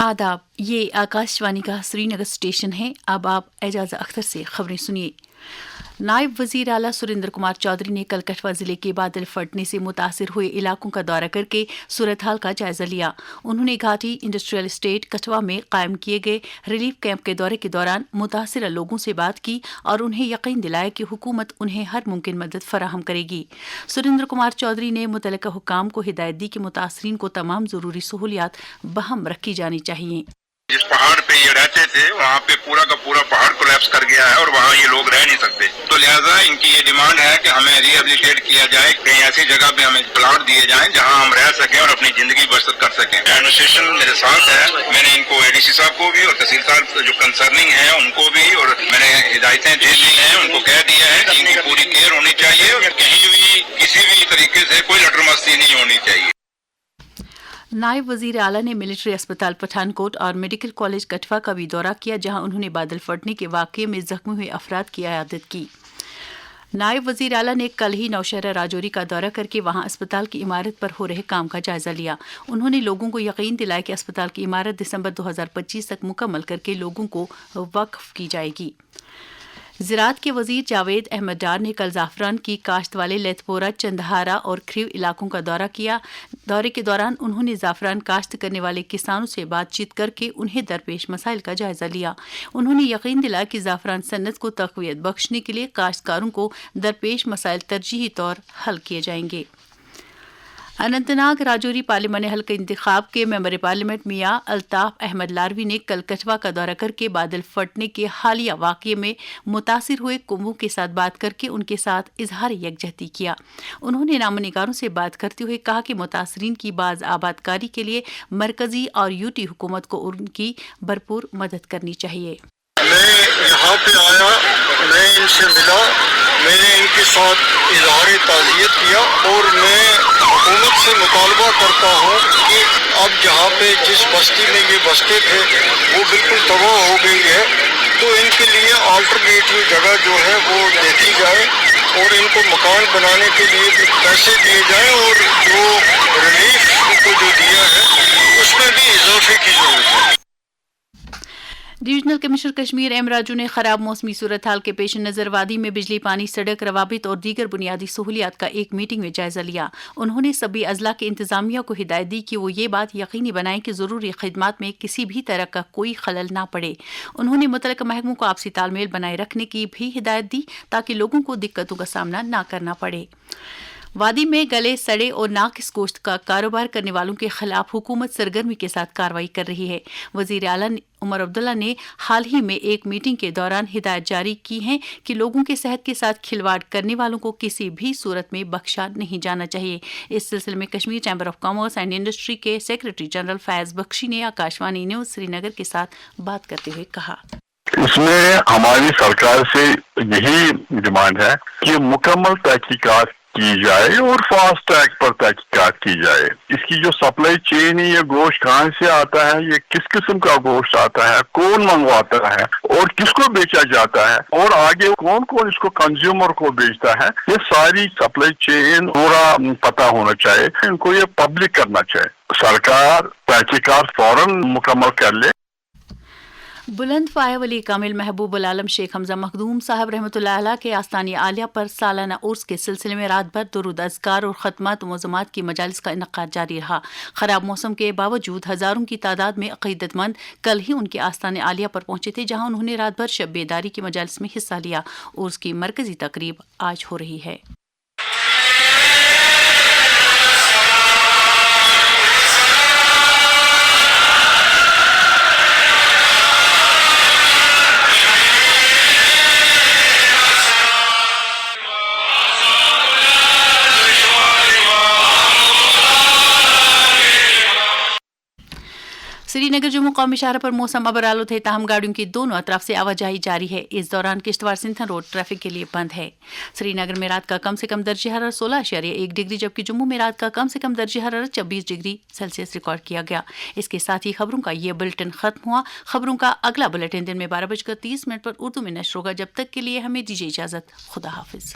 आदाब, ये आकाशवाणी का श्रीनगर स्टेशन है। अब आप एजाज अख्तर से खबरें सुनिए। नायब वजीर आला सुरेंद्र कुमार चौधरी ने कल कठुआ जिले के बादल फटने से मुतासिर हुए इलाकों का दौरा करके सूरत हाल का जायजा लिया। उन्होंने घाटी इंडस्ट्रियल एस्टेट कठुआ में कायम किए गए रिलीफ कैंप के दौरे के दौरान मुतासिर लोगों से बात की और उन्हें यकीन दिलाया कि हुकूमत उन्हें हर मुमकिन मदद फराहम करेगी। सुरेंद्र कुमार चौधरी ने मुतल्लिका हुक्काम को हिदायत दी कि मुतासरीन को तमाम जरूरी सहूलियात बहम रखी जानी चाहिए। जिस पहाड़ पे ये रहते थे वहाँ पे पूरा का पूरा पहाड़ कोलैप्स कर गया है और वहाँ ये लोग रह नहीं सकते, तो लिहाजा इनकी ये डिमांड है कि हमें रिहेबिलिटेट किया जाए, कहीं ऐसी जगह पे हमें प्लाट दिए जाएं जहाँ हम रह सकें और अपनी जिंदगी बसर कर सकें। एडमिनिस्ट्रेशन मेरे साथ है, मैंने इनको एडीसी साहब को भी और तहसीलदार जो कंसर्निंग है उनको भी और मैंने हिदायतें दे दी हैं, उनको कह दिया है कि इनकी पूरी केयर होनी चाहिए और कहीं भी किसी भी तरीके से कोई लटरमस्ती नहीं होनी चाहिए। नायब वजीर आला ने मिलिट्री अस्पताल पठानकोट और मेडिकल कॉलेज कठुआ का भी दौरा किया, जहां उन्होंने बादल फटने के वाकये में जख्मी हुए अफराद की इयादत की। नायब वजीर आला ने कल ही नौशहरा राजौरी का दौरा करके वहां अस्पताल की इमारत पर हो रहे काम का जायजा लिया। उन्होंने लोगों को यकीन दिलाया कि अस्पताल की इमारत दिसंबर 2025 तक मुकम्मल करके लोगों को वक्फ की जाएगी। ज़राअत के वजीर जावेद अहमद डार ने कल ज़ाफ़रान की काश्त वाले लेथपोरा, चंदहारा और खरीव इलाकों का दौरा किया। दौरे के दौरान उन्होंने ज़ाफ़रान काश्त करने वाले किसानों से बातचीत करके उन्हें दरपेश मसाइल का जायजा लिया। उन्होंने यकीन दिलाया कि ज़ाफ़रान सन्नत को तक़वियत बख्शने के लिए काश्तकारों को दरपेश मसाइल तरजीही तौर हल किए जाएंगे। अनंतनाग राजौरी पार्लिमानी हल्के इंतखाब के मेंबर पार्लियामेंट मियां अल्ताफ अहमद लारवी ने कल कठुआ का दौरा करके बादल फटने के हालिया वाक़ये में मुतासिर हुए कुंबों के साथ बात करके उनके साथ इजहार यकजहती किया। उन्होंने नामनिगारों से बात करते हुए कहा कि मुतासरीन की बाज आबादकारी के लिए मरकजी और यूटी हुकूमत को उनकी भरपूर मदद करनी चाहिए। मैं यहाँ पे आया, मैं इनसे मिला, मैंने इनके साथ इजहार ताज़ियत किया और मैं हुकूमत से मुतालबा करता हूँ कि अब जहाँ पे जिस बस्ती में ये बसते थे वो बिल्कुल तबाह हो गई है, तो इनके लिए अल्टरनेटिव जगह जो है वो देखी जाए और इनको मकान बनाने के लिए भी पैसे दिए जाएं और जो रिलीफ को जो दिया है उसमें भी इजाफे की जरूरत है। Divisional commissioner Kashmir M Raju ने खराब मौसमी सूरत हाल के पेश नज़र वादी में बिजली, पानी, सड़क, रवाबित और दीगर बुनियादी सहूलियात का एक मीटिंग में जायजा लिया। उन्होंने सभी अजला के इंतजामिया को हिदायत दी कि वो ये बात यकीनी बनाएं कि ज़रूरी खिदमात में किसी भी तरह का कोई खलल ना पड़े। उन्होंने मुतल्लिका महकमों को आपसी तालमेल बनाए रखने की भी हिदायत दी ताकि लोगों को दिक्कतों का सामना ना करना पड़े। वादी में गले, सड़े और नाकिस गोश्त का कारोबार करने वालों के खिलाफ हुकूमत सरगर्मी के साथ कार्रवाई कर रही है। वजीर आला उमर अब्दुल्ला ने हाल ही में एक मीटिंग के दौरान हिदायत जारी की है कि लोगों के सेहत के साथ खिलवाड़ करने वालों को किसी भी सूरत में बख्शा नहीं जाना चाहिए। इस सिलसिले में Kashmir chamber of commerce and industry के सेक्रेटरी जनरल फैज बख्शी ने आकाशवाणी न्यूज श्रीनगर के साथ बात करते हुए कहा, इसमें हमारी सरकार से यही डिमांड है कि मुकम्मल तहकीकात की जाए और फास्ट ट्रैक पर तहकीकात की जाए। इसकी जो सप्लाई चेन है, ये गोश्त कहाँ से आता है, ये किस किस्म का गोश्त आता है, कौन मंगवाता है और किसको बेचा जाता है और आगे कौन कौन इसको कंज्यूमर को बेचता है, ये सारी सप्लाई चेन पूरा पता होना चाहिए। इनको ये पब्लिक करना चाहिए। सरकार तहकीकात फौरन मुकम्मल कर ले। बुलंद फाया वली कामिल महबूबुल आलम शेख हमजा मखदूम साहब रहमतुल्लाह अलैह के आस्तानी आलिया पर सालाना उर्स के सिलसिले में रात भर दुरूद अज़कार और ख़त्मात मुअज़्ज़मात की मजालिस का इनक़ाद जारी रहा। ख़राब मौसम के बावजूद हज़ारों की तादाद में अक़ीदतमंद कल ही उनके आस्ताने आलिया पर पहुंचे थे, जहां उन्होंने रात भर शब बेदारी की मजालिस में हिस्सा लिया। उर्स की मरकज़ी तक़रीब आज हो रही है। श्रीनगर जम्मू कौमी शाहरा पर मौसम अबरालुद है, ताहम गाड़ियों की दोनों अतराफ से आवाजाही जारी है। इस दौरान किश्तवाड़ सिंथन रोड ट्रैफिक के लिए बंद है। श्रीनगर में रात का कम से कम दर्जे हरारत 16.1 डिग्री जबकि जम्मू में रात का कम से कम दर्जे हरारत 26 डिग्री सेल्सियस रिकॉर्ड किया गया। इसके साथ ही खबरों का ये बुलेटिन खत्म हुआ। खबरों का अगला बुलेटिन दिन में 12:30 पर उर्दू में नश्र होगा। जब तक के लिए हमें दीजिए इजाजत। खुदा हाफिज।